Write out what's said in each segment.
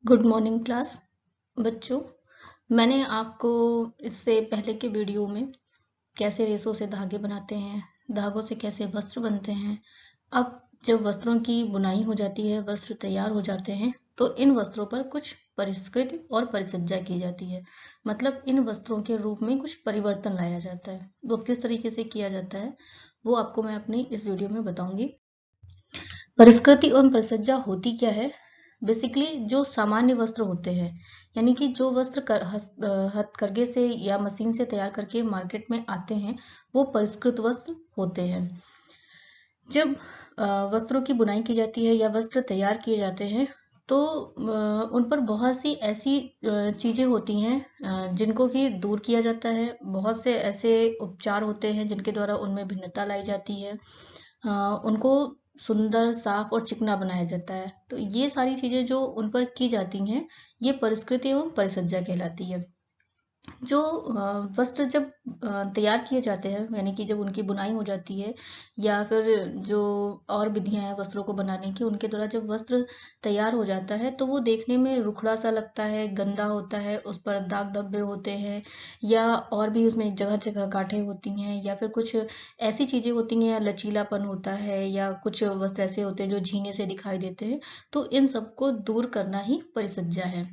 Good morning class. बच्चों, मैंने आपको इससे पहले के वीडियो में कैसे रेशों से धागे बनाते हैं, धागों से कैसे वस्त्र बनते हैं। अब जब वस्त्रों की बुनाई हो जाती है, वस्त्र तैयार हो जाते हैं, तो इन वस्त्रों पर कुछ परिष्कृत और परिसज्जा की जाती है। मतलब इन वस्त्रों के रूप में कुछ परिवर्तन लाया जाता है। वो किस तरीके से किया जाता है वो आपको मैं अपनी इस वीडियो में बताऊंगी। परिष्कृति एवं परिसज्जा होती क्या है? बेसिकली जो सामान्य वस्त्र होते हैं, यानी कि जो वस्त्र हथकरघे से या मशीन से तैयार करके मार्केट में आते हैं, वो परिष्कृत वस्त्र होते हैं। जब वस्त्रों की बुनाई की जाती है या वस्त्र तैयार किए जाते हैं, तो उन पर बहुत सी ऐसी चीजें होती हैं जिनको कि दूर किया जाता है। बहुत से ऐसे उपचार होते हैं जिनके द्वारा उनमें भिन्नता लाई जाती है। उनको सुंदर, साफ और चिकना बनाया जाता है। तो ये सारी चीजें जो उन पर की जाती हैं, ये परिष्कृति एवं परिसज्जा कहलाती है। जो वस्त्र जब तैयार किए जाते हैं, यानी कि जब उनकी बुनाई हो जाती है या फिर जो और विधियां हैं वस्त्रों को बनाने की, उनके द्वारा जब वस्त्र तैयार हो जाता है तो वो देखने में रुखड़ा सा लगता है, गंदा होता है, उस पर दाग धब्बे होते हैं या और भी उसमें जगह जगह गांठें होती हैं या फिर कुछ ऐसी चीजें होती हैं या लचीलापन होता है या कुछ वस्त्र ऐसे होते हैं जो झीने से दिखाई देते हैं। तो इन सबको दूर करना ही परिसज्जा है।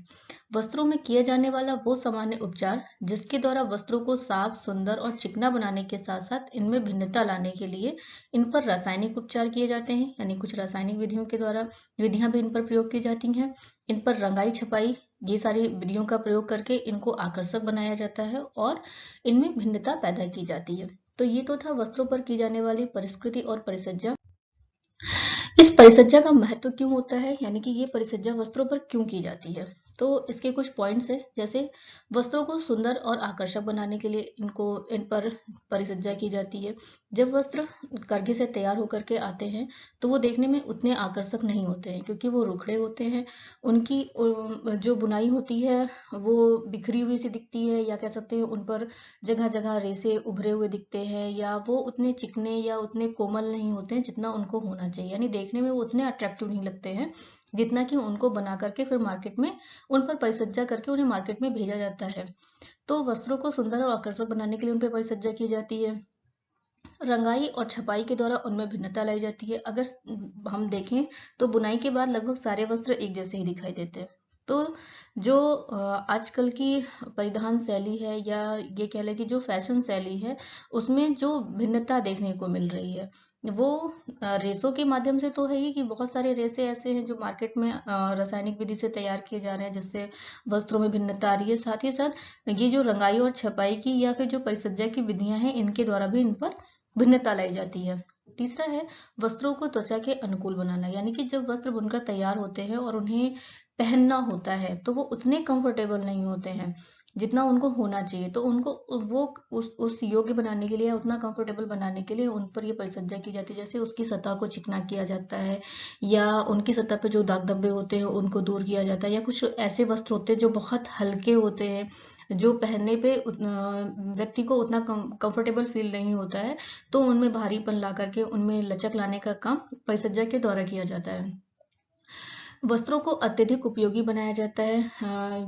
वस्त्रों में किया जाने वाला वो सामान्य उपचार जिसके द्वारा वस्त्रों को साफ, सुंदर और चिकना बनाने के साथ साथ इनमें भिन्नता लाने के लिए इन पर रासायनिक उपचार किए जाते हैं, यानी कुछ रासायनिक विधियों के द्वारा विधियां भी इन पर प्रयोग की जाती हैं। इन पर रंगाई, छपाई, ये सारी विधियों का प्रयोग करके इनको आकर्षक बनाया जाता है और इनमें भिन्नता पैदा की जाती है। तो ये तो था वस्त्रों पर की जाने वाली परिष्कृति और परिसज्जा। इस परिसज्जा का महत्व क्यों होता है, यानी कि ये परिसज्जा वस्त्रों पर क्यों की जाती है? तो इसके कुछ पॉइंट्स हैं, जैसे वस्त्रों को सुंदर और आकर्षक बनाने के लिए इन पर परिसज्जा की जाती है। जब वस्त्र करघे से तैयार होकर के आते हैं तो वो देखने में उतने आकर्षक नहीं होते हैं क्योंकि वो रुखड़े होते हैं। उनकी जो बुनाई होती है वो बिखरी हुई सी दिखती है, या कह सकते हैं उन पर जगह जगह रेसे उभरे हुए दिखते हैं, या वो उतने चिकने या उतने कोमल नहीं होते हैं जितना उनको होना चाहिए, यानी देखने में वो उतने अट्रैक्टिव नहीं लगते हैं जितना कि उनको बना करके फिर मार्केट में उन पर परिसज्जा करके उन्हें मार्केट में भेजा जाता है। तो वस्त्रों को सुंदर और आकर्षक बनाने के लिए उन पर परिसज्जा की जाती है। रंगाई और छपाई के द्वारा उनमें भिन्नता लाई जाती है। अगर हम देखें तो बुनाई के बाद लगभग सारे वस्त्र एक जैसे ही दिखाई देते हैं। तो जो आजकल की परिधान शैली है, या ये कह लें कि जो फैशन शैली है, उसमें जो भिन्नता देखने को मिल रही है वो रेसों के माध्यम से तो है ही कि बहुत सारे रेसे ऐसे हैं जो मार्केट में रासायनिक विधि से तैयार किए जा रहे हैं जिससे वस्त्रों में भिन्नता आ रही है। साथ ही साथ ये जो रंगाई और छपाई की या फिर जो परिसज्जा की विधियां हैं, इनके द्वारा भी इन पर भिन्नता लाई जाती है। तीसरा है वस्त्रों को त्वचा के अनुकूल बनाना, यानी कि जब वस्त्र बुनकर तैयार होते हैं और उन्हें पहनना होता है तो वो उतने कंफर्टेबल नहीं होते हैं जितना उनको होना चाहिए। तो उनको वो उस योग्य बनाने के लिए, उतना कंफर्टेबल बनाने के लिए उन पर ये परिसज्जा की जाती है। जैसे उसकी सतह को चिकना किया जाता है, या उनकी सतह पे जो दाग धब्बे होते हैं उनको दूर किया जाता है, या कुछ ऐसे वस्त्र होते हैं जो बहुत हल्के होते हैं, जो पहनने पे व्यक्ति को उतना कंफर्टेबल फील नहीं होता है, तो उनमें भारीपन ला करके उनमें लचक लाने का काम परिसज्जा के द्वारा किया जाता है। वस्त्रों को अत्यधिक उपयोगी बनाया जाता है।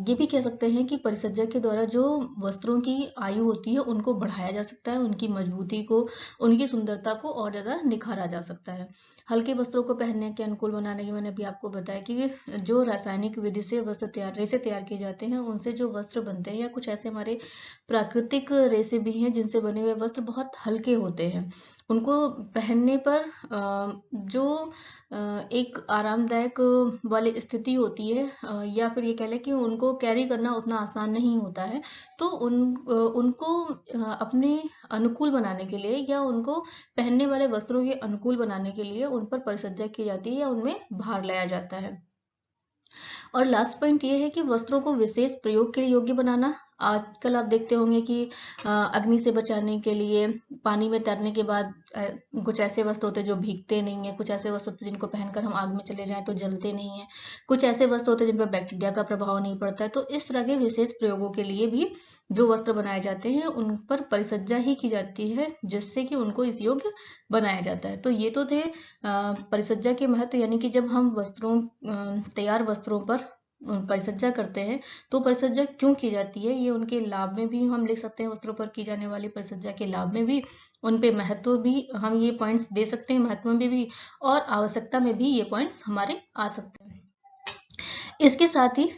ये भी कह सकते हैं कि परिसज्जा के द्वारा जो वस्त्रों की आयु होती है उनको बढ़ाया जा सकता है, उनकी मजबूती को, उनकी सुंदरता को और ज्यादा निखारा जा सकता है। हल्के वस्त्रों को पहनने के अनुकूल बनाने की मैंने अभी आपको बताया कि जो रासायनिक विधि से वस्त्र रेसे तैयार किए जाते हैं, उनसे जो वस्त्र बनते हैं, या कुछ ऐसे हमारे प्राकृतिक रेसे भी हैं जिनसे बने हुए वस्त्र बहुत हल्के होते हैं। उनको पहनने पर जो एक आरामदायक वाली स्थिति होती है, या फिर ये कह लें कि उनको कैरी करना उतना आसान नहीं होता है। तो उनको अपने अनुकूल बनाने के लिए, या उनको पहनने वाले वस्त्रों के अनुकूल बनाने के लिए उन पर परिसज्जा की जाती है या उनमें भार लाया जाता है। और लास्ट पॉइंट ये है कि वस्त्रों को विशेष प्रयोग के लिए योग्य बनाना। आजकल आप देखते होंगे कि अग्नि से बचाने के लिए पानी में तैरने के बाद कुछ ऐसे वस्त्र होते हैं जो भीगते नहीं है, कुछ ऐसे वस्त्र होते हैं जिनको पहनकर हम आग में चले जाएं तो जलते नहीं है, कुछ ऐसे वस्त्र होते हैं जिन पर बैक्टीरिया का प्रभाव नहीं पड़ता है। तो इस तरह के विशेष प्रयोगों के लिए भी जो वस्त्र बनाए जाते हैं उन पर परिसज्जा ही की जाती है जिससे कि उनको इस योग्य बनाया जाता है। तो ये तो थे परिसज्जा के महत्व, यानी कि जब हम तैयार वस्त्रों पर परिसज्जा करते हैं, तो परिसज्जा क्यों की जाती है, ये उनके लाभ में भी हम लिख सकते हैं, वस्त्रों पर की जाने वाली परिसज्जा के लाभ में भी, उन पे महत्व भी हम ये पॉइंट्स दे सकते हैं, महत्व में भी और आवश्यकता में भी ये पॉइंट्स हमारे आ सकते हैं। इसके साथ ही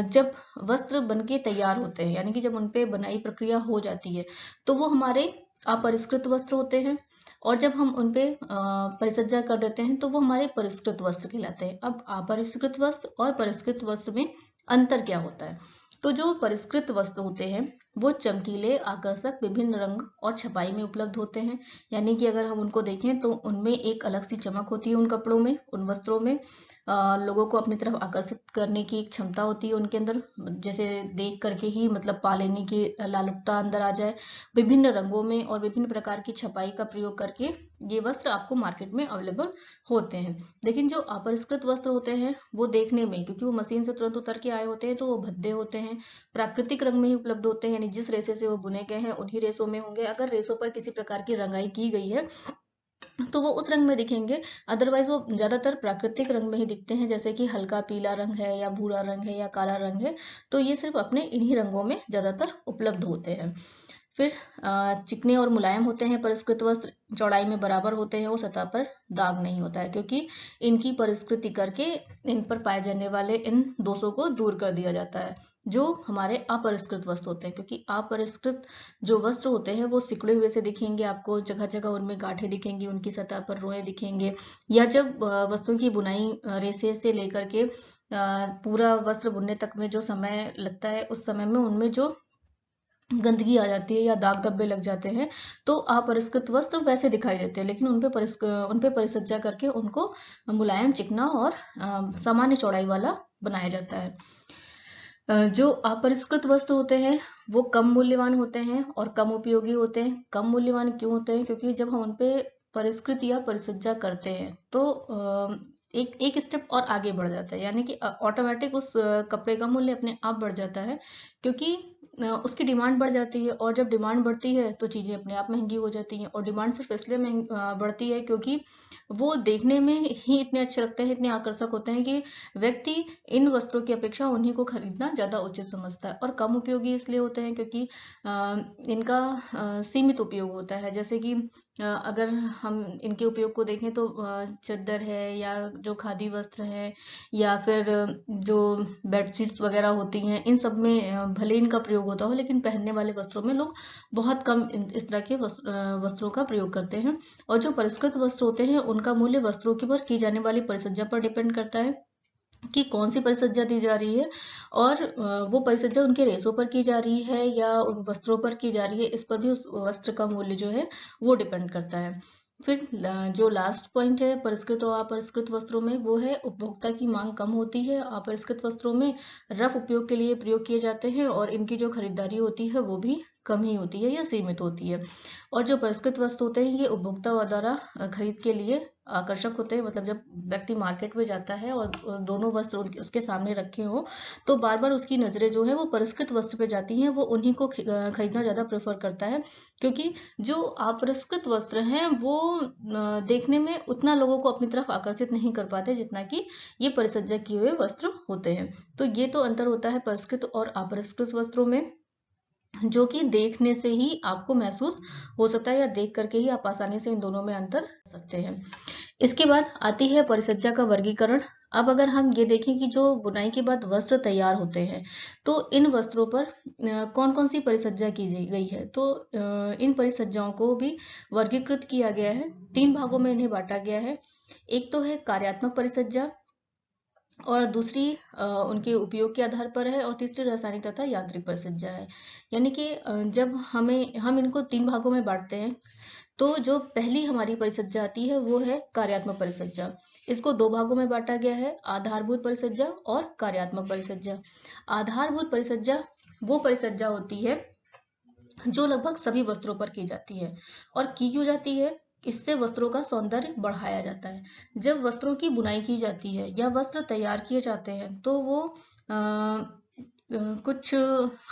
जब वस्त्र बनके तैयार होते हैं, यानी कि जब उनपे बनाई प्रक्रिया हो जाती है, तो वो हमारे अपरिष्कृत वस्त्र होते हैं, और जब हम उनपे परिसज्जा कर देते हैं तो वो हमारे परिष्कृत वस्त्र कहलाते हैं। अब अपरिष्कृत वस्त्र और परिष्कृत वस्त्र में अंतर क्या होता है? तो जो परिष्कृत वस्त्र होते हैं वो चमकीले, आकर्षक, विभिन्न रंग और छपाई में उपलब्ध होते हैं। यानी कि अगर हम उनको देखें तो उनमें एक अलग सी चमक होती है, उन कपड़ों में, उन वस्त्रों में लोगों को अपनी तरफ आकर्षित करने की एक क्षमता होती है उनके अंदर, जैसे देख करके ही मतलब पा लेने की लालुकता अंदर आ जाए। विभिन्न रंगों में और विभिन्न प्रकार की छपाई का प्रयोग करके ये वस्त्र आपको मार्केट में अवेलेबल होते हैं। लेकिन जो अपरिष्कृत वस्त्र होते हैं वो देखने में, क्योंकि वो मशीन से तुरंत उतर के आए होते हैं, तो वो भद्दे होते हैं, प्राकृतिक रंग में ही उपलब्ध होते हैं, यानी जिस रेशे से वो बुने गए हैं उन्हीं रेशों में होंगे। अगर रेशों पर किसी प्रकार की रंगाई की गई है तो वो उस रंग में दिखेंगे, अदरवाइज वो ज्यादातर प्राकृतिक रंग में ही दिखते हैं, जैसे कि हल्का पीला रंग है या भूरा रंग है या काला रंग है, तो ये सिर्फ अपने इन्हीं रंगों में ज्यादातर उपलब्ध होते हैं। फिर चिकने और मुलायम होते हैं परिष्कृत वस्त्र, चौड़ाई में बराबर होते हैं और सतह पर दाग नहीं होता है, क्योंकि इनकी परिष्कृति करके इन पर पाए जाने वाले इन दोषों को दूर कर दिया जाता है जो हमारे अपरिष्कृत वस्त्र होते हैं। क्योंकि अपरिष्कृत जो वस्त्र होते हैं वो सिकुड़े हुए से दिखेंगे, आपको जगह जगह उनमें गांठें दिखेंगी, उनकी सतह पर रोए दिखेंगे, या जब वस्त्रों की बुनाई रेशे से लेकर के पूरा वस्त्र बुनने तक में जो समय लगता है, उस समय में उनमें जो गंदगी आ जाती है या दाग धब्बे लग जाते हैं, तो अपरिष्कृत वस्त्र वैसे दिखाई देते हैं, लेकिन उनपे परिसज्जा करके उनको मुलायम, चिकना और सामान्य चौड़ाई वाला बनाया जाता है। जो अपरिष्कृत वस्त्र होते हैं वो कम मूल्यवान होते हैं और कम उपयोगी होते हैं। कम मूल्यवान क्यों होते हैं? क्योंकि जब हम उनपे परिष्कृत या परिसज्जा करते हैं तो एक एक स्टेप और आगे बढ़ जाता है, यानी कि ऑटोमेटिक उस कपड़े का मूल्य अपने आप बढ़ जाता है, क्योंकि उसकी डिमांड बढ़ जाती है, और जब डिमांड बढ़ती है तो चीजें अपने आप महंगी हो जाती हैं। और डिमांड सिर्फ इसलिए बढ़ती है क्योंकि वो देखने में ही इतने अच्छे लगते हैं, इतने आकर्षक होते हैं कि व्यक्ति इन वस्त्रों की अपेक्षा उन्हीं को खरीदना ज्यादा उचित समझता है। और कम उपयोगी इसलिए होते हैं क्योंकि इनका सीमित उपयोग होता है। जैसे कि अगर हम इनके उपयोग को देखें तो चद्दर है, या जो खादी वस्त्र है, या फिर जो बेडशीट्स वगैरह होती हैं, इन सब में भले इनका प्रयोग होता हो, लेकिन पहनने वाले वस्त्रों में लोग बहुत कम इस तरह के वस्त्रों का प्रयोग करते हैं। और जो परिष्कृत वस्त्र होते हैं उनका मूल्य वस्त्रों की पर की जाने वाली परिसज्जा पर डिपेंड करता है कि कौन सी परिसज्जा दी जा रही है, और वो परिसज्जा उनके रेशों पर की जा रही है या उन वस्त्रों पर की जा रही है, इस पर भी उस वस्त्र का मूल्य जो है वो डिपेंड करता है। फिर जो लास्ट पॉइंट है परिष्कृत और अपरिष्कृत वस्त्रों में, वो है उपभोक्ता की मांग कम होती है। अपरिष्कृत वस्त्रों में रफ उपयोग के लिए प्रयोग किए जाते हैं और इनकी जो खरीदारी होती है वो भी कम ही होती है या सीमित होती है। और जो परिष्कृत वस्त्र होते हैं ये उपभोक्ता द्वारा खरीद के लिए आकर्षक होते हैं। मतलब जब व्यक्ति मार्केट में जाता है और दोनों वस्त्र उसके सामने रखे हो, तो बार बार उसकी नजरें जो है वो परिष्कृत वस्त्र पे जाती हैं, वो उन्हीं को खरीदना ज्यादा प्रेफर करता है। क्योंकि जो अपरिष्कृत वस्त्र हैं वो देखने में उतना लोगों को अपनी तरफ आकर्षित नहीं कर पाते जितना कि ये परिसज्जा किए हुए वस्त्र होते हैं। तो ये तो अंतर होता है परिष्कृत और अपरिष्कृत वस्त्रों में, जो कि देखने से ही आपको महसूस हो सकता है, या देख करके ही आप आसानी से इन दोनों में अंतर कर सकते हैं। इसके बाद आती है परिसज्जा का वर्गीकरण। अब अगर हम ये देखें कि जो बुनाई के बाद वस्त्र तैयार होते हैं तो इन वस्त्रों पर कौन कौन सी परिसज्जा की गई है, तो इन परिसज्जाओं को भी वर्गीकृत किया गया है। 3 भागों में इन्हें बांटा गया है। एक तो है कार्यात्मक परिसज्जा, और दूसरी उनके उपयोग के आधार पर है, और तीसरी रासायनिक तथा यांत्रिक परिसज्जा है। यानी कि जब हम इनको 3 भागों में बांटते हैं, तो जो पहली हमारी परिसज्जा आती है वो है कार्यात्मक परिसज्जा। इसको 2 भागों में बांटा गया है, आधारभूत परिसज्जा और कार्यात्मक परिसज्जा। आधारभूत परिसज्जा वो परिसज्जा होती है जो लगभग सभी वस्त्रों पर की जाती है। और की क्यों जाती है? इससे वस्त्रों का सौंदर्य बढ़ाया जाता है। जब वस्त्रों की बुनाई की जाती है या वस्त्र तैयार किए जाते हैं तो वो कुछ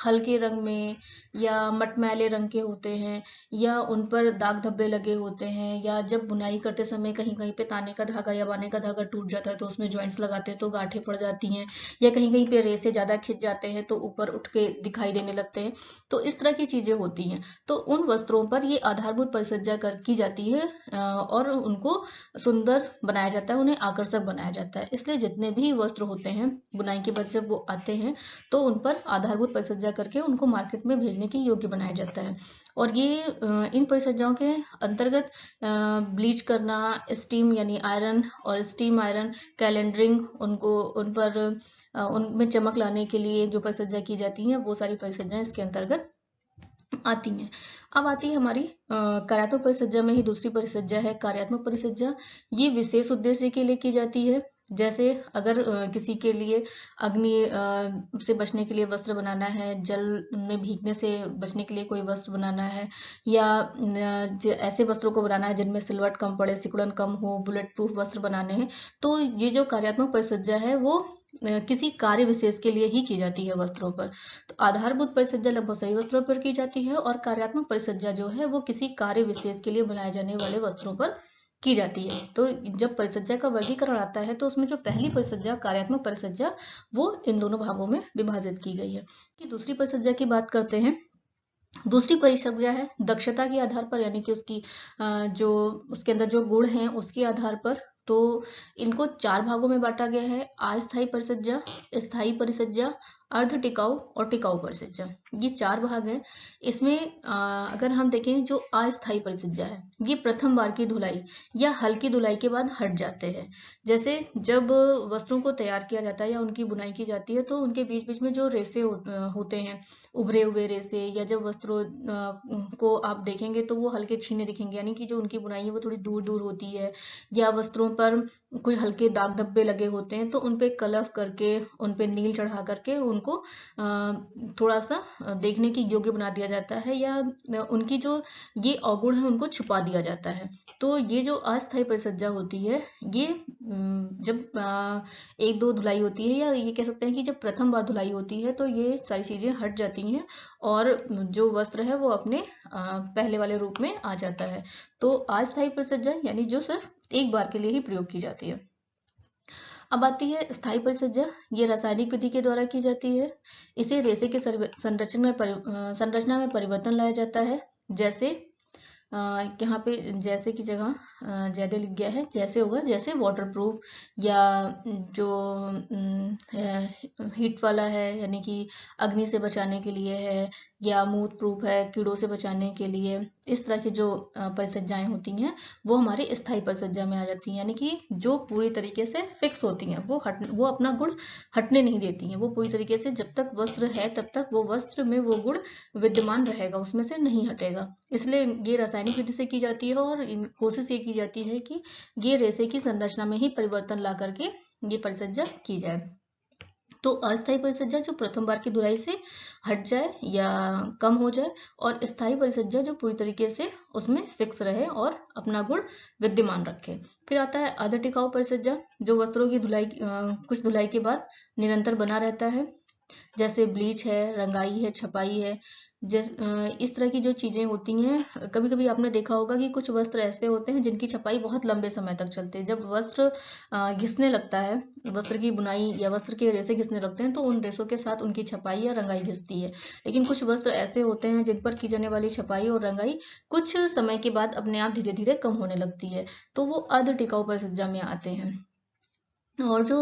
हल्के रंग में या मटमैले रंग के होते हैं, या उन पर दाग धब्बे लगे होते हैं, या जब बुनाई करते समय कहीं कहीं पे ताने का धागा या बाने का धागा टूट जाता है तो उसमें जॉइंट्स लगाते हैं तो गांठें पड़ जाती हैं, या कहीं कहीं पे रेसे ज़्यादा खिंच जाते हैं तो ऊपर उठ के दिखाई देने लगते हैं। तो इस तरह की चीज़ें होती हैं। तो उन वस्त्रों पर ये आधारभूत परिसज्जा कर की जाती है, और उनको सुंदर बनाया जाता है, उन्हें आकर्षक बनाया जाता है। इसलिए जितने भी वस्त्र होते हैं बुनाई के बाद जब वो आते हैं तो उन पर आधारभूत परिसज्जा करके उनको मार्केट में भेजने के योग्य बनाया जाता है। और ये इन परिसज्जाओं के अंतर्गत ब्लीच करना, स्टीम यानी आयरन और स्टीम आयरन, कैलेंडरिंग, उनको उन पर उनमें चमक लाने के लिए जो परिसज्जा की जाती हैं वो सारी परिसज्जाएं इसके अंतर्गत आती हैं। अब आती है हमारी कार्यात्मक परिसज्जा में ही दूसरी परिसज्जा है कार्यात्मक परिसज्जा। ये विशेष उद्देश्य के लिए की जाती है। जैसे अगर किसी के लिए अग्नि से बचने के लिए वस्त्र बनाना है, जल में भीगने से बचने के लिए कोई वस्त्र बनाना है, या ऐसे वस्त्रों को बनाना है जिनमें सिलवट कम पड़े, सिकुड़न कम हो, बुलेट प्रूफ वस्त्र बनाने हैं, तो ये जो कार्यात्मक परिसज्जा है वो किसी कार्य विशेष के लिए ही की जाती है वस्त्रों पर। तो आधारभूत परिसज्जा लगभग सभी वस्त्रों पर की जाती है, और कार्यात्मक परिसज्जा जो है वो किसी कार्य विशेष के लिए बनाए जाने वाले वस्त्रों पर की जाती है। तो जब परिसज्जा का वर्गीकरण आता है तो उसमें जो पहली परिसज्जा कार्यात्मक परिसज्जा वो इन दोनों भागों में विभाजित की गई है। कि दूसरी परिसज्जा की बात करते हैं। दूसरी परिसज्जा है दक्षता के आधार पर, यानी कि उसकी जो उसके अंदर जो गुण हैं उसके आधार पर। तो इनको 4 भागों में बांटा गया है: अस्थायी परिसज्जा, स्थायी परिसज्जा, अर्ध टिकाऊ और टिकाऊ परिसज्जा। ये 4 भाग हैं। इसमें अगर हम देखें जो अस्थायी परिसज्जा है ये प्रथम बार की धुलाई या हल्की धुलाई के बाद हट जाते हैं। जैसे जब वस्त्रों को तैयार किया जाता है या उनकी बुनाई की जाती है तो उनके बीच बीच में जो रेसे होते हैं, उभरे हुए रेसे, या जब वस्त्रों को आप देखेंगे तो वो हल्के छीने दिखेंगे, यानी कि जो उनकी बुनाई है वो थोड़ी दूर दूर होती है, या वस्त्रों पर कोई हल्के दाग धब्बे लगे होते हैं तो उन पे कलफ करके, उन पे नील चढ़ा करके उनको थोड़ा सा देखने के योग्य बना दिया जाता है, या उनकी जो ये अवगुण है उनको छुपा दिया जाता है। तो ये जो अस्थायी परिसज्जा होती है ये जब एक दो धुलाई होती है, या ये कह सकते हैं कि जब प्रथम बार धुलाई होती है तो ये सारी चीजें हट जाती हैं और जो वस्त्र है वो अपने पहले वाले रूप में आ जाता है। तो अस्थायी परिसज्जा यानी जो सिर्फ एक बार के लिए ही प्रयोग की जाती है। अब आती है स्थायी परिसज्जा। ये रासायनिक विधि के द्वारा की जाती है। इसे रेशे के संरचना में परिवर्तन लाया जाता है। जैसे यहाँ पे जैसे की जगह ज्यादा लिख गया है, जैसे होगा जैसे वाटरप्रूफ, या जो हीट वाला है यानी कि अग्नि से बचाने के लिए है, या मूत प्रूफ है कीड़ों से बचाने के लिए। इस तरह की जो परिसज्जाएं होती हैं वो हमारी स्थायी परिसज्जा में आ जाती हैं, यानी कि जो पूरी तरीके से फिक्स होती हैं, वो अपना गुण हटने नहीं देती हैं। वो पूरी तरीके से जब तक वस्त्र है तब तक वो वस्त्र में वो गुण विद्यमान रहेगा, उसमें से नहीं हटेगा। इसलिए ये रासायनिक विधि से की जाती है और कोशिश ये की जाती है कि ये रेशे की संरचना में ही परिवर्तन ला करके ये परिसज्जा की जाए। तो अस्थायी परिसज्जा जो प्रथम बार की धुलाई से हट जाए या कम हो जाए, और स्थायी परिसज्जा जो पूरी तरीके से उसमें फिक्स रहे और अपना गुण विद्यमान रखे। फिर आता है अर्ध टिकाऊ परिसज्जा, जो वस्त्रों की धुलाई कुछ धुलाई के बाद निरंतर बना रहता है। जैसे ब्लीच है, रंगाई है, छपाई है। इस तरह की जो चीजें होती हैं, कभी कभी आपने देखा होगा कि कुछ वस्त्र ऐसे होते हैं जिनकी छपाई बहुत लंबे समय तक चलते हैं। जब वस्त्र घिसने लगता है, वस्त्र की बुनाई या वस्त्र के रेसे घिसने लगते हैं तो उन रेसों के साथ उनकी छपाई या रंगाई घिसती है। लेकिन कुछ वस्त्र ऐसे होते हैं जिन पर की जाने वाली छपाई और रंगाई कुछ समय के बाद अपने आप धीरे धीरे कम होने लगती है, तो वो अर्ध टिकाऊ परिसज्जा में आते हैं। और जो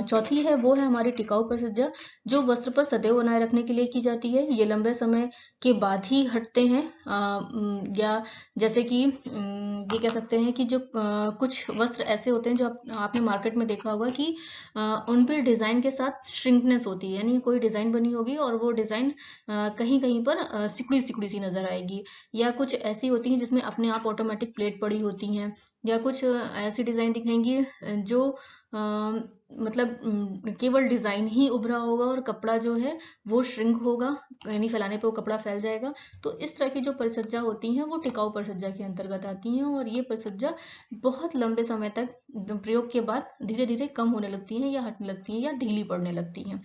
चौथी है वो है हमारी टिकाऊ परिसज्जा, जो वस्त्र पर सदैव बनाए रखने के लिए की जाती है। ये लंबे समय के बाद ही हटते हैं, या जैसे कि ये कह सकते हैं कि जो कुछ वस्त्र ऐसे होते हैं जो आपने मार्केट में देखा होगा कि उन पर डिजाइन के साथ श्रिंकनेस होती है, यानी कोई डिजाइन बनी होगी और वो डिजाइन कहीं कहीं पर सिकुड़ी सिकुड़ी सी नजर आएगी, या कुछ ऐसी होती हैं जिसमें अपने आप ऑटोमेटिक प्लेट पड़ी होती हैं, या कुछ ऐसी डिजाइन दिखेंगी जो मतलब केवल डिजाइन ही उभरा होगा और कपड़ा जो है वो श्रिंक होगा, यानी फैलाने पे वो कपड़ा फैल जाएगा। तो इस तरह की जो परिसज्जा होती हैं वो टिकाऊ परिसज्जा के अंतर्गत आती हैं, और ये परिसज्जा बहुत लंबे समय तक प्रयोग के बाद धीरे धीरे कम होने लगती हैं या हटने लगती हैं या ढीली पड़ने लगती हैं।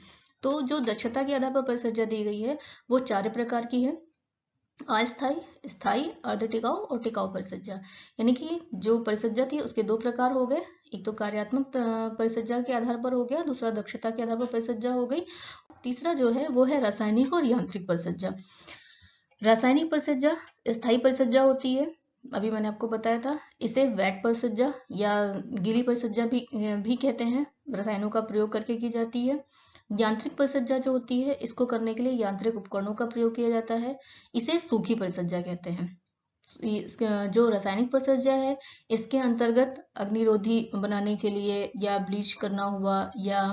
तो जो दक्षता के आधार पर परिसज्जा दी गई है वो 4 प्रकार की है: अस्थायी, स्थायी, अर्ध टिकाऊ और टिकाऊ परिसज्जा। यानी कि जो परिसज्जा थी उसके 2 प्रकार हो गए, एक तो कार्यात्मक परिसज्जा के आधार पर हो गया, दूसरा दक्षता के आधार पर परिसज्जा हो गई, तीसरा जो है वो है रासायनिक और यांत्रिक परिसज्जा। रासायनिक परिसज्जा स्थायी परिसज्जा होती है, अभी मैंने आपको बताया था। इसे वेट परिसज्जा या गीली परिसज्जा भी कहते हैं, रसायनों का प्रयोग करके की जाती है। यांत्रिक परिसज्जा जो होती है इसको करने के लिए यांत्रिक उपकरणों का प्रयोग किया जाता है, इसे सूखी परिसज्जा कहते हैं। जो रासायनिक परिसज्जा है इसके अंतर्गत अग्निरोधी बनाने के लिए या ब्लीच करना हुआ या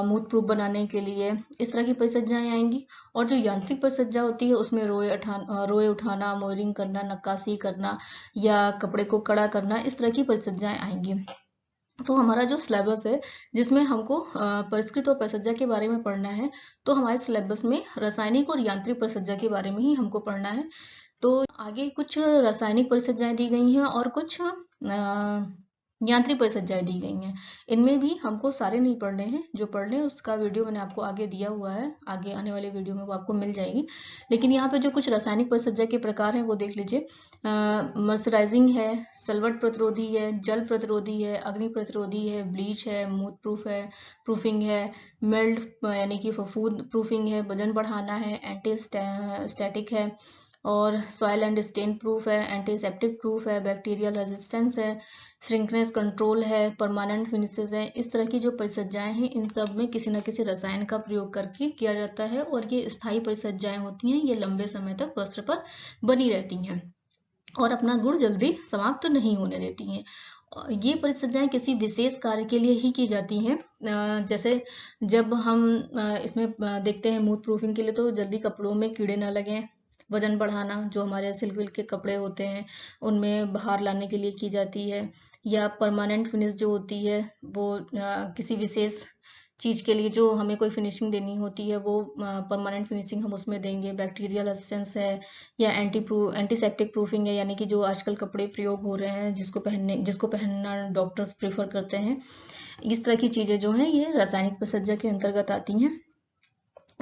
मूत प्रूफ बनाने के लिए इस तरह की परिसज्जाएं आएंगी। और जो यांत्रिक परिसज्जा होती है उसमें रोए उठाना, मोयरिंग करना, नक्काशी करना या कपड़े को कड़ा करना, इस तरह की परिसज्जाएं आएंगी। तो हमारा जो सिलेबस है जिसमें हमको परिष्कृत और परिसज्जा के बारे में पढ़ना है, तो हमारे सिलेबस में रासायनिक और यांत्रिक परिसज्जा के बारे में ही हमको पढ़ना है। तो आगे कुछ रासायनिक परिसज्जाएं दी गई हैं और कुछ यांत्रिक परिसज्जाएं दी गई हैं। इनमें भी हमको सारे नहीं पढ़ने हैं, जो पढ़ने हैं उसका वीडियो मैंने आपको आगे दिया हुआ है, आगे आने वाले वीडियो में वो आपको मिल जाएगी। लेकिन यहाँ पे जो कुछ रासायनिक परिसज्जा के प्रकार हैं वो देख लीजिए। मर्सराइजिंग है, सल्फर प्रतिरोधी है, जल प्रतिरोधी है, अग्नि प्रतिरोधी है, ब्लीच है, मूत प्रूफ है, प्रूफिंग है, मेल्ट यानी कि फफूंद प्रूफिंग है, वजन बढ़ाना है, एंटी स्टैटिक है, और सॉइल एंड स्टेन प्रूफ है, एंटीसेप्टिक प्रूफ है, बैक्टीरियल रेजिस्टेंस है, श्रिंकनेस कंट्रोल है, परमानेंट फिनिशेस है। इस तरह की जो परिसज्जाएं हैं इन सब में किसी न किसी रसायन का प्रयोग करके किया जाता है, और ये स्थायी परिसज्जाएं होती हैं, ये लंबे समय तक वस्त्र पर बनी रहती हैं और अपना गुण जल्दी समाप्त नहीं होने देती हैं। ये परिसज्जाएं किसी विशेष कार्य के लिए ही की जाती हैं। जैसे जब हम इसमें देखते हैं मूत प्रूफिंग के लिए, तो जल्दी कपड़ों में कीड़े न लगें, वजन बढ़ाना, जो हमारे सिल्क के कपड़े होते हैं उनमें बाहर लाने के लिए की जाती है। या परमानेंट फिनिश जो होती है वो किसी विशेष चीज के लिए जो हमें कोई फिनिशिंग देनी होती है वो परमानेंट फिनिशिंग हम उसमें देंगे। बैक्टीरियल रेजिस्टेंस है या एंटीसेप्टिक प्रूफिंग है, यानी कि जो आजकल कपड़े प्रयोग हो रहे हैं जिसको पहनना डॉक्टर्स प्रेफर करते हैं। इस तरह की चीजें जो हैं ये रासायनिक परिसज्जा के अंतर्गत आती हैं।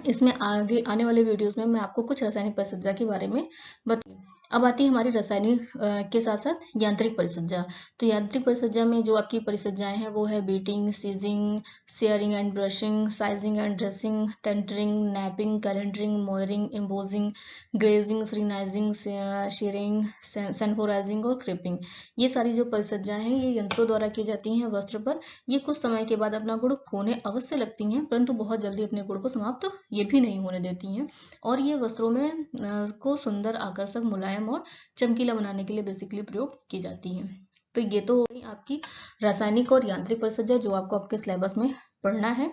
इसमें आगे आने वाले वीडियोस में मैं आपको कुछ रासायनिक परिसज्जा के बारे में बताऊंगी। अब आती है हमारी रासायनिक के साथ साथ यांत्रिक परिसज्जा। तो यांत्रिक परिसज्जा में जो आपकी परिसज्जाएं हैं वो है beating, singeing, shearing and brushing, sizing and dressing, tentering, napping, calendering, moireing, embossing, glazing, श्रीनाइजिंग, शेयरिंग, सेंफोराइजिंग और क्रिपिंग। ये सारी जो परिसज्जाएं हैं ये यंत्रों द्वारा की जाती हैं वस्त्र पर। ये कुछ समय के बाद अपना गुण खोने अवश्य लगती हैं, परंतु बहुत जल्दी अपने गुण को समाप्त ये भी नहीं होने देती हैं, और ये वस्त्रों में को सुंदर, आकर्षक, मुलायम और चमकीला बनाने के लिए बेसिकली प्रयोग की जाती हैं। तो ये तो हो गई आपकी रासायनिक और यांत्रिक परिसज्जा जो आपको आपके सिलेबस में पढ़ना है।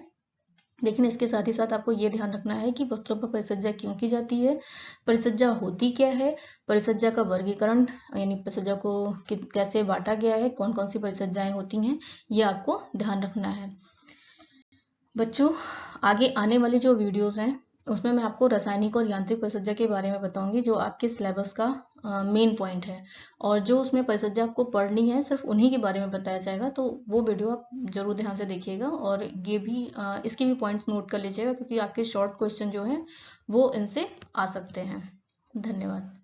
लेकिन इसके साथ ही साथ आपको ये ध्यान रखना है कि वस्त्रों पर परिसज्जा क्यों की जाती है, परिसज्जा होती क्या है, परिसज्जा का वर्गीकरण यानी परिसज्जा को कैसे बांटा गया है, कौन कौन सी परिसज्जाएं होती हैं, ये आपको ध्यान रखना है। बच्चों आगे आने वाली जो वीडियोस हैं उसमें मैं आपको रासायनिक और यांत्रिक परिसज्जा के बारे में बताऊंगी, जो आपके सिलेबस का मेन पॉइंट है, और जो उसमें परिसज्जा आपको पढ़नी है सिर्फ उन्हीं के बारे में बताया जाएगा। तो वो वीडियो आप जरूर ध्यान से देखिएगा, और ये भी इसके भी पॉइंट्स नोट कर लीजिएगा, क्योंकि आपके शॉर्ट क्वेश्चन जो है वो इनसे आ सकते हैं। धन्यवाद।